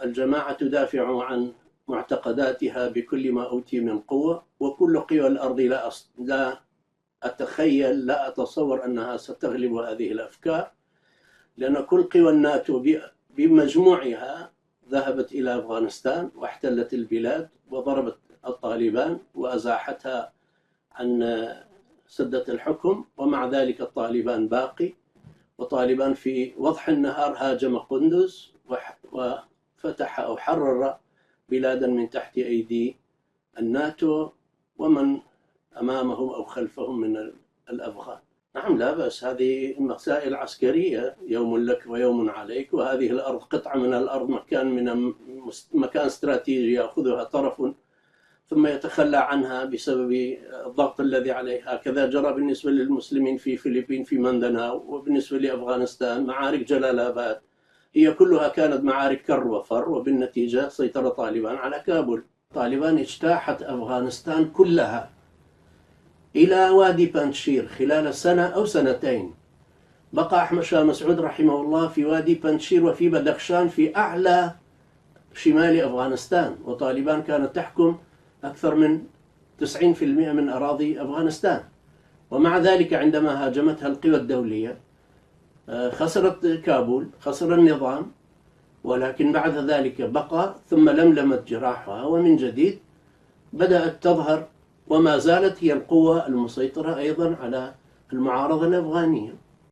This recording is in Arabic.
والجماعة تدافع عن معتقداتها بكل ما أوتي من قوة، وكل قوى الأرض لا أتخيل، لا أتصور أنها ستغلب هذه الأفكار، لأن كل قوى الناتو بمجموعها ذهبت إلى أفغانستان واحتلت البلاد وضربت الطالبان وأزاحتها عن سدة الحكم، ومع ذلك الطالبان باقي، وطالبان في وضح النهار هاجم قندز وفتح أو حرر بلادا من تحت أيدي الناتو ومن أمامهم أو خلفهم من الأفغان. نعم، لا بأس، هذه مسائل عسكرية، يوم لك ويوم عليك، وهذه الأرض قطعة من الأرض، مكان استراتيجي يأخذها طرف ثم يتخلى عنها بسبب الضغط الذي عليه. هكذا جرى بالنسبة للمسلمين في فلبين في مندناو، وبالنسبة لأفغانستان معارك جلال آباد هي كلها كانت معارك كر وفر، وبالنتيجة سيطر طالبان على كابول. طالبان اجتاحت أفغانستان كلها إلى وادي بانشير خلال سنة أو سنتين. بقى أحمد شاه مسعود رحمه الله في وادي بانشير وفي بدخشان في أعلى شمال أفغانستان، وطالبان كانت تحكم أكثر من 90% من أراضي أفغانستان. ومع ذلك عندما هاجمتها القوى الدولية خسرت كابول، خسر النظام، ولكن بعد ذلك بقى، ثم لملمت جراحها ومن جديد بدأت تظهر، وما زالت هي القوة المسيطرة أيضا على المعارضة الأفغانية.